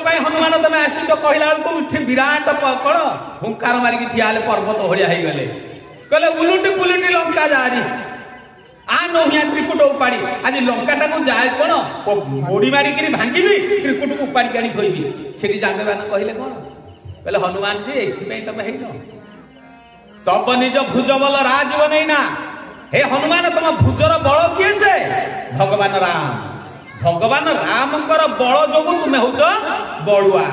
ପାଇଁ ହନୁମାନ ତମେ ଆସିଛ କହିଲା ବେଳକୁ ଉଠି ବିରାଟ କଣ ହୁଙ୍କାର ମାରିକି ଠିଆ ହେଲେ ପର୍ବତ ଭଳିଆ ହେଇଗଲେ। କହିଲେ ଉଲୁଟି ପୁଲୁଟି ଲଙ୍କା ଯାରି ଆ ନହିଆ ତ୍ରିକୁଟ ଉପାଡ଼ି ଆଜି ଲଙ୍କାଟାକୁ ଯାଏ କଣ ମୋଡ଼ି ମାରିକିରି ଭାଙ୍ଗିବି ତ୍ରିକୁଟକୁ ଉପାଡ଼ିକି ଆଣି ଥୋଇବି। ସେଠି ଜାମ୍ବେବାନ କହିଲେ କଣ କହିଲେ ହନୁମାନ ଯେ ଏଥିପାଇଁ ତମେ ହେଇନ ତବ ନିଜ ଭୁଜ ବଲ ରାଜୀବ ନେଇ ନା। ହେ ହନୁମାନ ତମ ଭୁଜର ବଳ କିଏ ସେ ଭଗବାନ ରାମ। ଭଗବାନ ରାମଙ୍କର ବଳ ଯୋଗୁ ତୁମେ ହଉଛ ବଳୁଆ।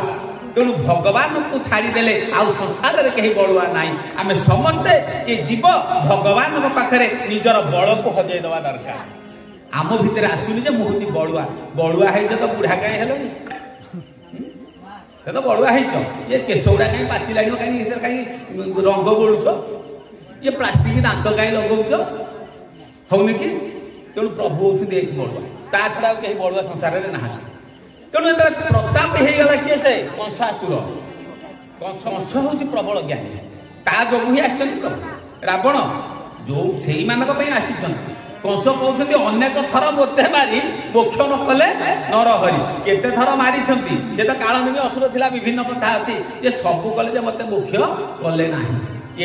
ତେଣୁ ଭଗବାନଙ୍କୁ ଛାଡ଼ିଦେଲେ ଆଉ ସଂସାରରେ କେହି ବଳୁଆ ନାହିଁ। ଆମେ ସମସ୍ତେ ଏ ଜୀବ ଭଗବାନଙ୍କ ପାଖରେ ନିଜର ବଳକୁ ହଜେଇ ଦେବା ଦରକାର। ଆମ ଭିତରେ ଆସୁନି ଯେ ମୁଁ ହଉଛି ବଳୁଆ। ବଳୁଆ ହେଇଛ ତ ବୁଢା କାହିଁ ହେଲଣି ତ ବଳୁଆ ହେଇଛ। ଇଏ କେଶଗୁଡ଼ା କାହିଁ ପାଚିଲାଣି କାହିଁକି ଏଥିରେ କାହିଁ ରଙ୍ଗ ବୋଳୁଛ ଇଏ ପ୍ଲାଷ୍ଟିକ ଦାନ୍ତ କାହିଁ ଲଗଉଛ ହଉନି କି। ତେଣୁ ପ୍ରଭୁ ହଉଛନ୍ତି ଏଇଠି ବଳୁଆ। ତା ଛଡା ଆଉ କେହି ବଳୁଆ ସଂସାରରେ ନାହାନ୍ତି। ତେଣୁ ଯେତେବେଳେ ପ୍ରତାପ ହେଇଗଲା କିଏ ସେ କଂସାସୁର। କଂସ ହଉଛି ପ୍ରବଳ ଜ୍ଞାନୀ। ତା ଯୋଗୁ ହିଁ ଆସିଛନ୍ତି ପ୍ରଭୁ। ରାବଣ ଯୋଉ ସେଇମାନଙ୍କ ପାଇଁ ଆସିଛନ୍ତି। କଂସ କହୁଛନ୍ତି ଅନେକ ଥର ମୋତେ ମାରି ମୋକ୍ଷ ନ କଲେ ନରହରି। କେତେ ଥର ମାରିଛନ୍ତି ସେ ତ କାଳନିମି ଅସୁର ଥିଲା ବିଭିନ୍ନ କଥା ଅଛି ଯେ ସବୁ କଲେ ଯେ ମୋତେ ମୋକ୍ଷ କଲେ ନାହିଁ।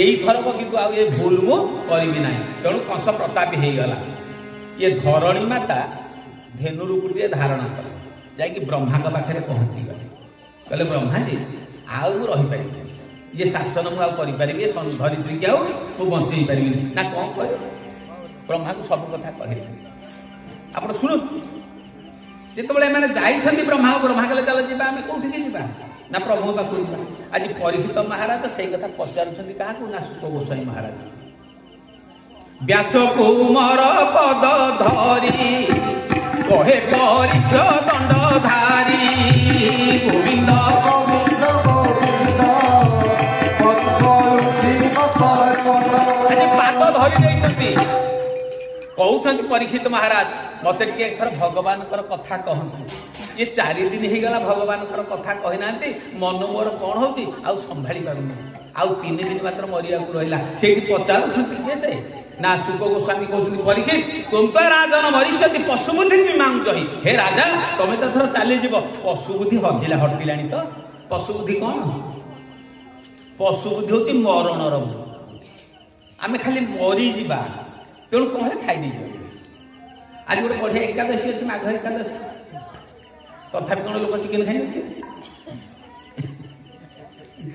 ଏଇଥରକ କିନ୍ତୁ ଆଉ ଏ ଭୁଲ ମୁଁ କରିବି ନାହିଁ। ତେଣୁ କଂସ ପ୍ରତାପୀ ହେଇଗଲା। ଇଏ ଧରଣୀ ମାତା ଧେନୁରୁ ଗୋଟିଏ ଧାରଣା କଲେ ଯାଇକି ବ୍ରହ୍ମାଙ୍କ ପାଖରେ ପହଞ୍ଚିଗଲେ। କହିଲେ ବ୍ରହ୍ମାଜୀ ଆଉ ମୁଁ ରହିପାରିବି ଇଏ ଶାସନ ମୁଁ ଆଉ କରିପାରିବି ଏ ଧରିତ୍ରୀକି ଆଉ ମୁଁ ବଞ୍ଚେଇ ପାରିବିନି ନା କଣ କରିବି। ବ୍ରହ୍ମାକୁ ସବୁ କଥା କହିଲେ। ଆପଣ ଶୁଣନ୍ତୁ ଯେତେବେଳେ ଏମାନେ ଯାଇଛନ୍ତି ବ୍ରହ୍ମା କହିଲେ ଚାଲ ଯିବା। ଆମେ କୋଉଠିକି ଯିବା ନା ପ୍ରଭୁଙ୍କ ପାଖକୁ ଯିବା। ଆଜି ପରୀକ୍ଷିତ ମହାରାଜ ସେଇ କଥା ପଚାରୁଛନ୍ତି କାହାକୁ ନା ସୁକ ଗୋସ୍ୱାମୀ ମହାରାଜ। ବ୍ୟାସ କୁମର ପଦ ଧରି କହେ ପରୀକ୍ଷ ଦଣ୍ଡଧାରୀ ଗୋବିନ୍ଦ ଗୋବିନ୍ଦ ଗୋବିନ୍ଦ ଆଜି ପାଦ ଧରି ଦେଇଛନ୍ତି। କହୁଛନ୍ତି ପରୀକ୍ଷିତ ମହାରାଜ ମତେ ଟିକେ ଏଥର ଭଗବାନଙ୍କର କଥା କହନ୍ତୁ। ଇଏ 4 ଦିନ ହେଇଗଲା ଭଗବାନଙ୍କର କଥା କହିନାହାନ୍ତି। ମନ ମୋର କଣ ହଉଛି ଆଉ ସମ୍ଭାଳି ପାରୁନି। ଆଉ 3 ଦିନ ମାତ୍ର ମରିବାକୁ ରହିଲା। ସେଇଠି ପଚାରୁଛନ୍ତି କିଏ ସେ ନା ସୁକ ଗୋସ୍ୱାମୀ କହୁଛନ୍ତି ପରୀକ୍ଷିତ ତୁମ ରାଜନ ମରିଷ୍ୟତି ପଶୁ ବୁଦ୍ଧି ମୀମାଂସହି। ହେ ରାଜା ତମେ ତ ଥର ଚାଲିଯିବ ପଶୁ ବୁଦ୍ଧି ହଟିଲାଣି ତ। ପଶୁ ବୁଦ୍ଧି କଣ? ପଶୁ ବୁଦ୍ଧି ହଉଛି ମରଣର। ଆମେ ଖାଲି ମରିଯିବା। ତେଣୁ କଣ ହେଲେ ଖାଇଦେଇଯିବା। ଆଜି ଗୋଟେ ବଢିଆ ଏକାଦଶୀ ଅଛି ମାଘ ଏକାଦଶୀ। ତଥାପି କଣ ଲୋକ ଚିକେନ ଖାଇନଥିବେ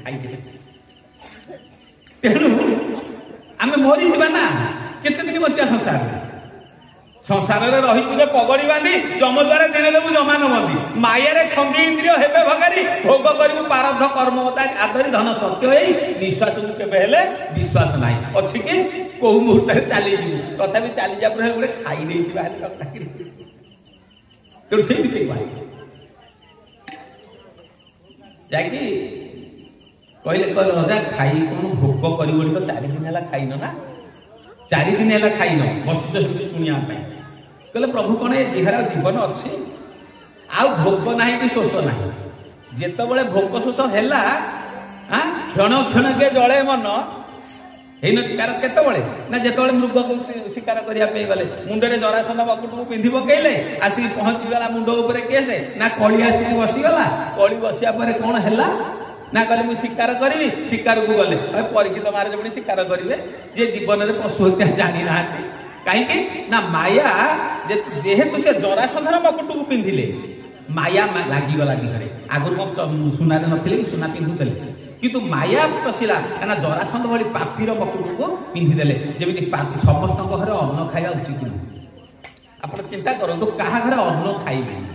ଖାଇଥିଲେ। ତେଣୁ ଆମେ ମରିଯିବା ନା। କେତେ ଦିନ ବଞ୍ଚିବା ସଂସାରରେ ରହିଛୁ ଯେ ପଗଡ଼ି ବାନ୍ଧି ଯମଦ୍ୱାରା ଦିନେ ଦେବୁ ଜମାନ ବନ୍ଦି। ମାୟାରେ ଛନ୍ଦି ଇନ୍ଦ୍ରିୟ ହେବେ ଭଗାରି ଭୋଗ କରିବୁ ପାରବ୍ଧ କର୍ମତା ଆଧରି ଧନ ସତ୍ୟ ହେଇ ନିଶ୍ୱାସକୁ କେବେ ହେଲେ ବିଶ୍ୱାସ ନାହିଁ। ଅଛି କି କୋଉ ମୁହୂର୍ତ୍ତରେ ଚାଲିଯିବୁ। ତଥାପି ଚାଲିଯିବା ପରେ ଗୋଟେ ଖାଇ ଦେଇଥିବା ହେଲେ ତେଣୁ ସେଇଥିପାଇଁ ଯାଇକି କହିଲେ ରଜା ଖାଇ କଣ ଭୋଗ କରିବ ବୋଲି ତ 4 ଦିନ ହେଲା ଖାଇନ ନା। 4 ଦିନ ହେଲା ଖାଇନ ବସିଛ ସେମିତି ଶୁଣିବା ପାଇଁ। କହିଲେ ପ୍ରଭୁ କଣ ଏ ଦେହର ଜୀବନ ଅଛି ଆଉ ଭୋକ ନାହିଁ କି ଶୋଷ ନାହିଁ। ଯେତେବେଳେ ଭୋକ ଶୋଷ ହେଲା କ୍ଷଣ କ୍ଷଣକେ ଜଳେ ମନ ହେଇନଥିଲା। କେତେବେଳେ ନା ଯେତେବେଳେ ମୃଗକୁ ଶିକାର କରିବା ପାଇଁ ଗଲେ ମୁଣ୍ଡରେ ଜରାସନ୍ଧ ବକୁଟକୁ ପିନ୍ଧି ପକେଇଲେ ଆସିକି ପହଞ୍ଚିଗଲା ମୁଣ୍ଡ ଉପରେ କେସ ନା କଳି ଆସିକି ବସିଗଲା। କଳି ବସିବା ପରେ କଣ ହେଲା ନା କହିଲେ ମୁଁ ଶିକାର କରିବି। ଶିକାରକୁ ଗଲେ ପରୀକ୍ଷିତ ମହାରାଜ ପୁଣି ଶିକାର କରିବେ ଯେ ଜୀବନରେ ପଶୁ ହତ୍ୟା ଜାଣିନାହାନ୍ତି। କାହିଁକି ନା ମାୟା ଯେହେତୁ ସେ ଜରାସନ୍ଧର ମକୁଟକୁ ପିନ୍ଧିଲେ ମାୟା ଲାଗିଗଲା ଦିହରେ। ଆଗରୁ ମୁଁ ସୁନାରେ ନଥିଲେ କି ସୁନା ପିନ୍ଧୁଥିଲେ କିନ୍ତୁ ମାୟା ପଶିଲା କାହିଁକିନା ଜରାସନ୍ଧ ଭଳି ପାପୀର ମକୁଟକୁ ପିନ୍ଧିଦେଲେ। ଯେମିତି ସମସ୍ତଙ୍କ ଘରେ ଅନ୍ନ ଖାଇବା ଉଚିତ ନୁହେଁ। ଆପଣ ଚିନ୍ତା କରନ୍ତୁ କାହା ଘରେ ଅନ୍ନ ଖାଇବେନି।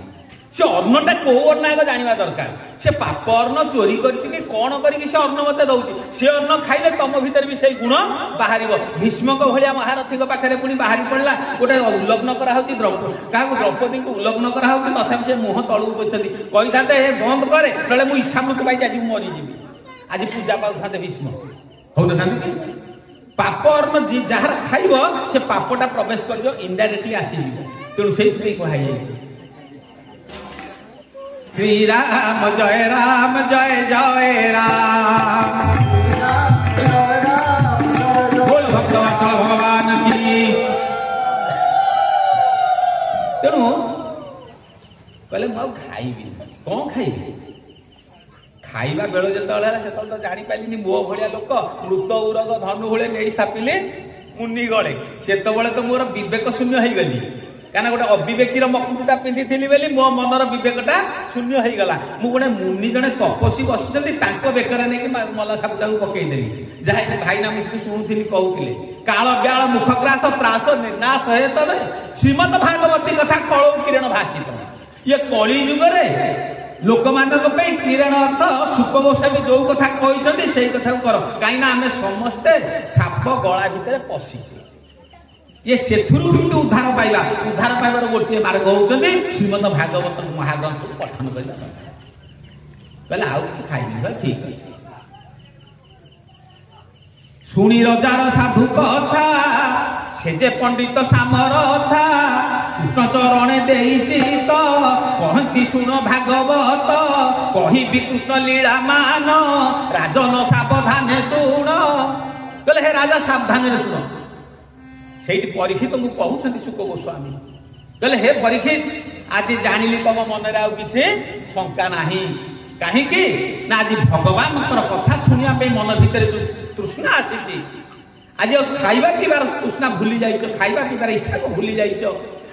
ସେ ଅନ୍ନଟା କୋଉ ଅନ୍ନ ଆଗ ଜାଣିବା ଦରକାର। ସେ ପାପ ଅନ୍ନ ଚୋରି କରିଛି କି କଣ କରିକି ସେ ଅନ୍ନ ମତେ ଦଉଛି। ସେ ଅନ୍ନ ଖାଇଲେ ତମ ଭିତରେ ବି ସେଇ ଗୁଣ ବାହାରିବ। ଭୀଷ୍ମଙ୍କ ଭଳିଆ ମହାରଥୀଙ୍କ ପାଖରେ ପୁଣି ବାହାରି ପଡିଲା ଗୋଟେ ଉଲ୍ଲଗ୍ନ କରାହଉଛି କାହାକୁ ଦ୍ରୌପଦୀଙ୍କୁ ଉଲ୍ଲଗ୍ନ କରାହଉଛି ତଥାପି ସେ ମୁହଁ ତଳକୁ ପୋଛନ୍ତି। କହିଥାନ୍ତେ ହେ ବନ୍ଦ କରେ ନହେଲେ ମୁଁ ଇଚ୍ଛା ମୃତ୍ୟୁ ପାଇଛି ଆଜି ମୁଁ ମରିଯିବି। ଆଜି ପୂଜା ପାଉଥାନ୍ତେ ଭୀଷ୍ମ ହଉନଥାନ୍ତେ କି। ପାପ ଅନ୍ନ ଯାହାର ଖାଇବ ସେ ପାପଟା ପ୍ରବେଶ କରିଯିବ ଇନଡାଇରେକ୍ଟଲି ଆସିଯିବ। ତେଣୁ ସେଇଥିପାଇଁ କୁହାଯାଇଛି ଶ୍ରୀରାମ ଜୟ ରାମ ଜୟ ଜୟ ରାମ ବୋଲ ଭକ୍ତବତ୍ସଳ ଭଗବାନ କି। ତେଣୁ କହିଲେ ମୁଁ ଆଉ ଖାଇବି। କଣ ଖାଇବି ଖାଇବା ବେଳ ଯେତେବେଳେ ହେଲା ସେତେବେଳେ ତ ଜାଣିପାରିଲିନି ମୋ ଭଳିଆ ଲୋକ ମୃତ ଉରଗ ଧନୁ ଭଳିଆ ନେଇ ସ୍ଥାପିଲେ ମୁନି ଗଳେ। ସେତେବେଳେ ତ ମୋର ବିବେକ ଶୂନ୍ୟ ହେଇଗଲି, କାହିଁକିନା ଗୋଟେ ଅବିବେକୀର ମକୁଟଟା ପିନ୍ଧିଥିଲି ବୋଲି ମୋ ମନର ବିବେକଟା ଶୂନ୍ୟ ହେଇଗଲା। ମୁଁ ଗୋଟେ ମୁନି ଜଣେ ତପସ୍ୱୀ ବସିଛନ୍ତି ତାଙ୍କ ବେକରେ ନେଇକି ମଲା ସାପଟାକୁ ପକେଇଦେଲି। ଯାହା ଭାଇନା ମିଶିକି ଶୁଣୁଥିଲି କହୁଥିଲେ କାଳ ବ୍ୟାଳ ମୁଖଗ୍ରାସ ତ୍ରାସ ନିର୍ନାଶ ହେ ତବେ ଶ୍ରୀମଦ ଭାଗବତୀ କଥା କଳଉ କିରଣ ଭାଷିତ। ଇଏ କଳି ଯୁଗରେ ଲୋକମାନଙ୍କ ପାଇଁ କିରଣ ଅର୍ଥ ସୁକ ଗୋସ୍ୱାମୀ ଯୋଉ କଥା କହିଛନ୍ତି ସେଇ କଥାକୁ କର, କାହିଁକିନା ଆମେ ସମସ୍ତେ ସାପ ଗଳା ଭିତରେ ପଶିଛେ। ये सेथुरु किंतु उद्धार पाइबार गोटे मार्ग होउछन्ती श्रीमद भागवत महाग्रंथ पठन करिबा। कहले आउ किछ खाइबी बा ठीक अछि। सुनी रजार साधु कथा से जे पंडित सामरथा कृष्ण चरणे देइछि त कहंती सुन भागवत कहिबी कृष्ण लीला मान राजन सावधाने सुन। कहले हे राजा सावधाने सुन। ସେଇଠି ପରୀକ୍ଷିତ ମୁଁ କହୁଛନ୍ତି ସୁକ ଗୋସ୍ୱାମୀ କହିଲେ ହେ ପରୀକ୍ଷିତ ଆଜି ଜାଣିଲି ତମ ମନରେ ଆଉ କିଛି ଶଙ୍କା ନାହିଁ। କାହିଁକି ନା ଆଜି ଭଗବାନଙ୍କର କଥା ଶୁଣିବା ପାଇଁ ମନ ଭିତରେ ଯୋଉ ତୃଷ୍ଣା ଆସିଛି, ଆଜି ଆଉ ଖାଇବା ପିଇବାର ତୃଷ୍ଣା ଭୁଲି ଯାଇଛ, ଖାଇବା ପିଇବାର ଇଚ୍ଛାକୁ ଭୁଲି ଯାଇଛ।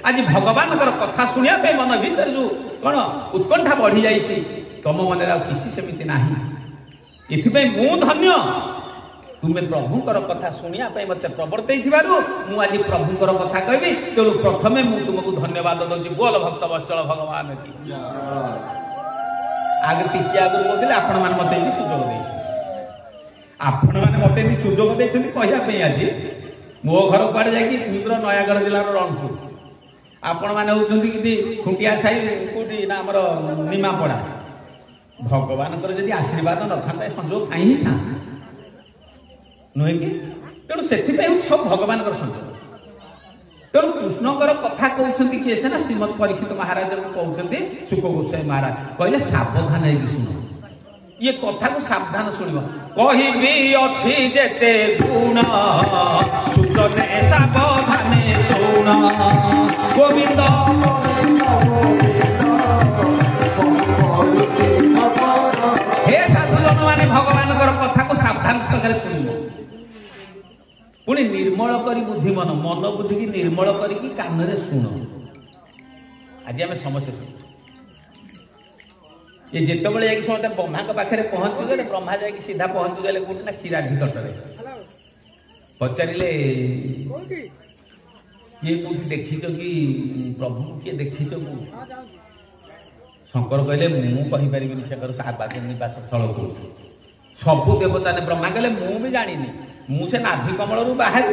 ଆଜି ଭଗବାନଙ୍କର କଥା ଶୁଣିବା ପାଇଁ ମନ ଭିତରେ ଯୋଉ କଣ ଉତ୍କଣ୍ଠା ବଢି ଯାଇଛି, ତମ ମନରେ ଆଉ କିଛି ସେମିତି ନାହିଁ। ଏଥିପାଇଁ ମୁଁ ଧନ୍ୟ, तुमे प्रभुंकर कथा शुणिया मत प्रवर्तई मु आज प्रभुंकर कथा कहबी। तेणु प्रथमे मु तुमको धन्यवाद दूसरी। बोल भक्त वत्सल भगवान की। आगे टिके आगुरी कहते आपण मैंने मत सुजोग दे आपण मैंने मत सुजोग देते कहवाई। आज मो घर कड़े जा नयागढ़ जिलार रणपुर आपण मैंने होती कि खुंटिया साई कौटी ना आमर निमापड़ा। भगवान जदि आशीर्वाद न था संजोग कहीं था नुहे कि तेणु से सब भगवान संजोग। तेणु कृष्णकर कथा कहते किए से ना श्रीमद परीक्षित महाराज कहते सुक गोस्वामी महाराज कहले सावधान है शुण। ये कथा को सावधान शुण। कहबी अच्छी जेते गुण सुजने सावधाने शुण। गोविंद हे साधुजन माने भगवान कथा को सावधान सहित शुण। पुणी निर्मल करी बुद्धि मन मन बुद्धि की निर्मल करी कान रे शुण। आज आम समस्ते शुण। ये जिते बड़े समस्त ब्रह्मा पाखे पहुंची गले ब्रह्मा जा सीधा पहुंची गले कौट ना क्षीराब्धि तटरे पचारे किए कौटी देखीच कि प्रभु किए देखीच। शंकर कहले मुझे से निवास स्थल कौटी सबू देवता ने ब्रह्मा कहले मु भी जानी मुझे नाभि कमल बाहर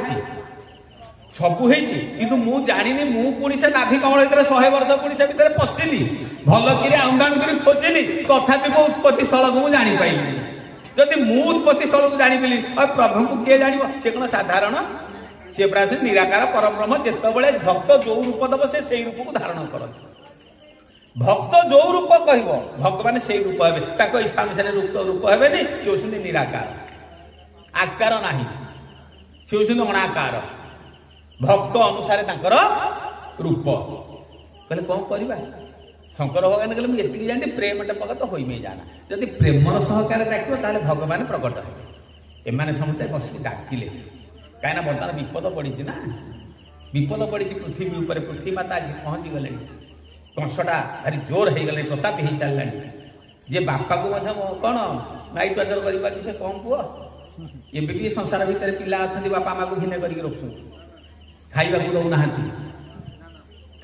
सबू किंतु मु जानी मु पुणी से नाभि कमल भर 100 वर्ष पुणी से भीतर पशिली भल कि आउंडाणु कर खोजिली तथापि मो उत्पत्ति स्थल को मुझे जापाइली। जदि मु उत्पत्ति स्थल को जानी और प्रभु को किए जान से कौन साधारण सी प्राय निराकार परब्रह्म जितेबाला भक्त जो रूप दब से रूप को धारण कर। भक्त जो रूप कह भगवान से रूप हे इच्छा अनुसार रूप हे सी होती निराकार आकार ना सी होती अणाकार भक्त अनुसार रूप। कहले कौन करवा शंकर भगवान कहले मुझे जानी प्रेम टपक हो जाना जदि प्रेमर सहकार डाक भगवान प्रकट हे। एम समस्त बस डाकिले कहीं बर्तमान विपद पड़ी ना विपद पड़ी पृथ्वी उपर पृथ्वी माता आज पहुंची गले कंसटा भारी जोर हो गले प्रताप हो सारा जे बापा को कौन नाइट टर्चर कर कौन पुओ एवं भी संसार भितर पिला अच्छा बापा माँ को घिन करके रखुं खाइबा दौना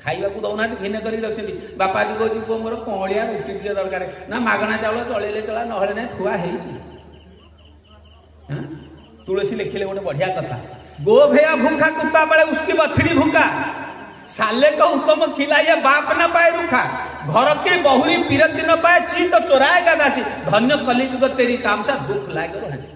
खाइबा दौना घिन कर रखी बापा आदि कहूँ पुओ मोर कौड़िया रुटी टे दरकार ना मागणा चाउल चलैले चला ना थुआ है। तुलसी लिखिले गोटे बढ़िया कथा गो भैया भूखा कुत्ता बेले उसकी बछड़ी भूखा साले को उत्तम खिलाइए बाप न पाए रूखा घर के बहुरी पीरती न पाए चीत चोराएगा दासी धन्य कलिजुग तेरी तामसा दुख लागे हंसी।